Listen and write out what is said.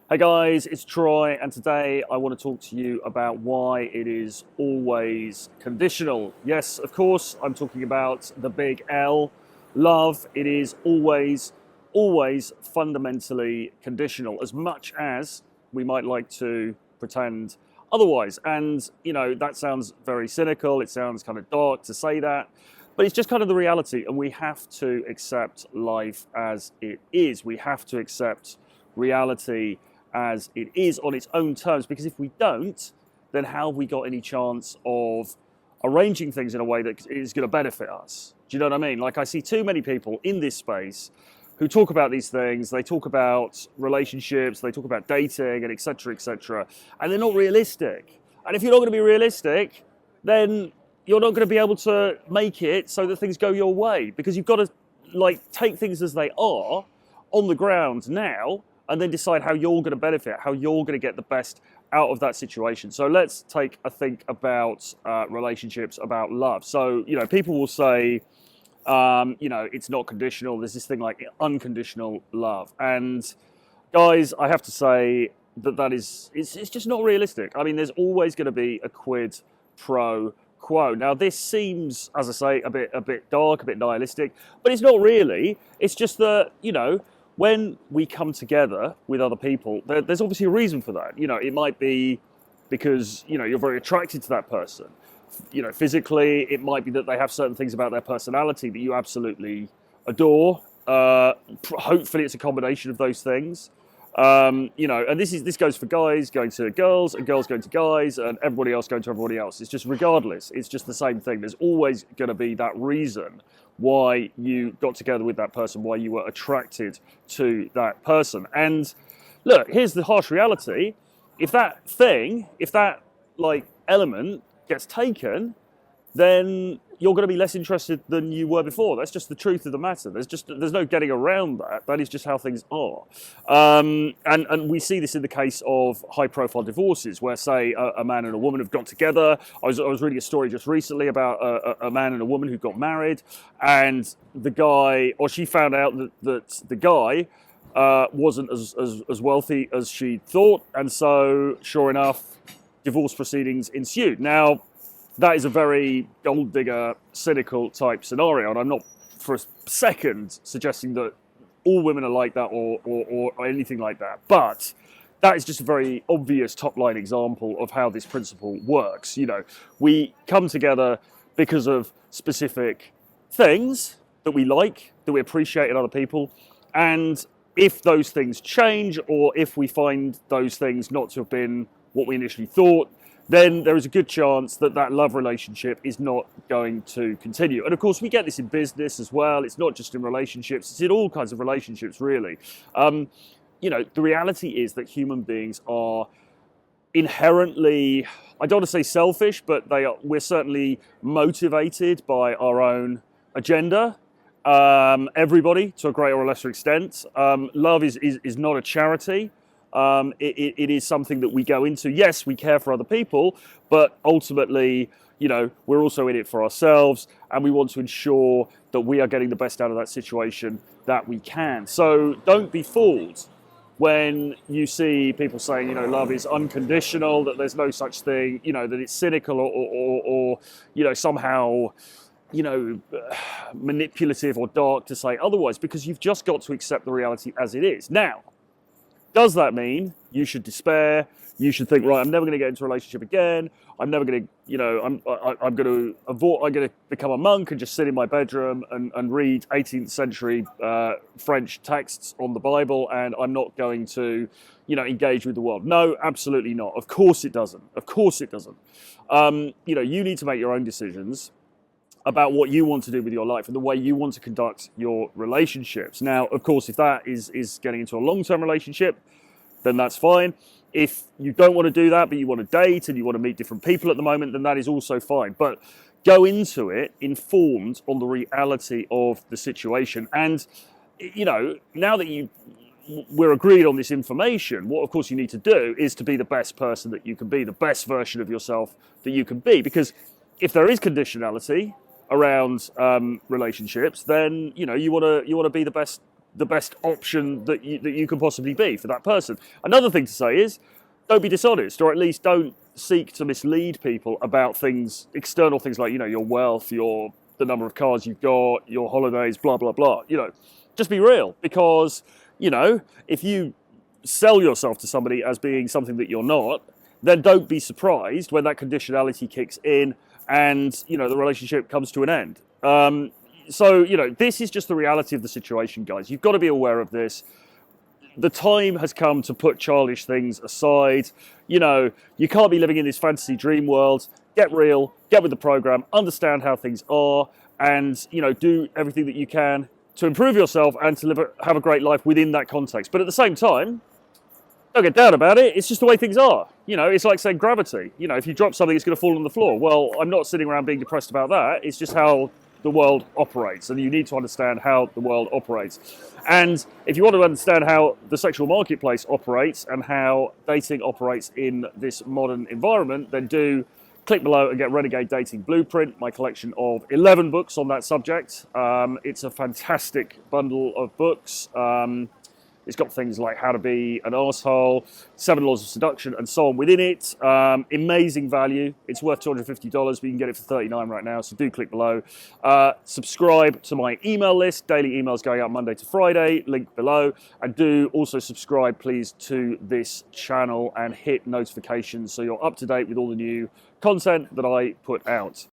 Hey guys, it's Troy, and today I want to talk to you about why it is always conditional. Yes, of course, I'm talking about the big L, love. It is always fundamentally conditional, as much as we might like to pretend otherwise. And, that sounds very cynical, it sounds kind of dark to say that, but it's just kind of the reality, and we have to accept life as it is. We have to accept reality as it is on its own terms, because if we don't, then how have we got any chance of arranging things in a way that is going to benefit us? Do you know what I mean? Like, I see too many people in this space who talk about these things. They talk about relationships, they talk about dating, and etc., and they're not realistic. And if you're not going to be realistic, then you're not going to be able to make it so that things go your way, because you've got to take things as they are on the ground now, and then decide how you're going to benefit, how you're going to get the best out of that situation. So let's take a think about relationships, about love. So, people will say, it's not conditional. There's this thing like unconditional love. And guys, I have to say that it's just not realistic. I mean, there's always going to be a quid pro quo. Now, this seems, as I say, a bit dark, a bit nihilistic, but it's not really. It's just that, when we come together with other people, there's obviously a reason for that. It might be because, you're very attracted to that person. Physically, it might be that they have certain things about their personality that you absolutely adore. Hopefully it's a combination of those things. And this goes for guys going to girls and girls going to guys and everybody else going to everybody else. It's just regardless. It's just the same thing. There's always going to be that reason why you got together with that person, why you were attracted to that person. And look, here's the harsh reality. If that element gets taken, then you're going to be less interested than you were before. That's just the truth of the matter. There's no getting around that. That is just how things are. And we see this in the case of high-profile divorces, where, say, a man and a woman have got together. I was reading a story just recently about a man and a woman who got married, and she found out that the guy wasn't as wealthy as she thought, and so, sure enough, divorce proceedings ensued. Now, that is a very gold digger, cynical type scenario, and I'm not for a second suggesting that all women are like that or anything like that. But that is just a very obvious top line example of how this principle works. We come together because of specific things that we like, that we appreciate in other people, and if those things change, or if we find those things not to have been what we initially thought, then there is a good chance that love relationship is not going to continue. And of course, we get this in business as well. It's not just in relationships, it's in all kinds of relationships, really. The reality is that human beings are inherently, I don't want to say selfish, but we're certainly motivated by our own agenda. Everybody, to a greater or lesser extent. Love is not a charity. It is something that we go into. Yes, we care for other people, but ultimately, we're also in it for ourselves, and we want to ensure that we are getting the best out of that situation that we can. So don't be fooled when you see people saying, love is unconditional, that there's no such thing, that it's cynical or somehow, manipulative or dark to say otherwise, because you've just got to accept the reality as it is. Now, does that mean you should despair? You should think, right, I'm never going to get into a relationship again. I'm never going to, I'm going to become a monk and just sit in my bedroom and read 18th century French texts on the Bible, and I'm not going to, engage with the world. No, absolutely not. Of course it doesn't. Of course it doesn't. You need to make your own decisions about what you want to do with your life and the way you want to conduct your relationships. Now, of course, if that is getting into a long-term relationship, then that's fine. If you don't want to do that, but you want to date and you want to meet different people at the moment, then that is also fine. But go into it informed on the reality of the situation. And, now that we're agreed on this information, what, of course, you need to do is to be the best person that you can be, the best version of yourself that you can be. Because if there is conditionality around relationships, then you want to be the best the best option that you can possibly be for that person. Another thing to say is, don't be dishonest, or at least don't seek to mislead people about things, external things like, your wealth, the number of cars you've got, your holidays, blah, blah, blah. Just be real, because, if you sell yourself to somebody as being something that you're not, then don't be surprised when that conditionality kicks in and, the relationship comes to an end. So, this is just the reality of the situation, guys. You've got to be aware of this. The time has come to put childish things aside. You can't be living in this fantasy dream world. Get real, get with the program, understand how things are, and, do everything that you can to improve yourself and to have a great life within that context. But at the same time, don't get down about it. It's just the way things are. It's like saying gravity. If you drop something, it's going to fall on the floor. Well, I'm not sitting around being depressed about that. It's just how the world operates, and you need to understand how the world operates. And if you want to understand how the sexual marketplace operates and how dating operates in this modern environment, then do click below and get Renegade Dating Blueprint, my collection of 11 books on that subject. It's a fantastic bundle of books. It's got things like how to be an arsehole, 7 laws of seduction, and so on within it. Amazing value. It's worth $250, but you can get it for $39 right now, so do click below. Subscribe to my email list. Daily emails going out Monday to Friday, link below. And do also subscribe, please, to this channel and hit notifications so you're up to date with all the new content that I put out.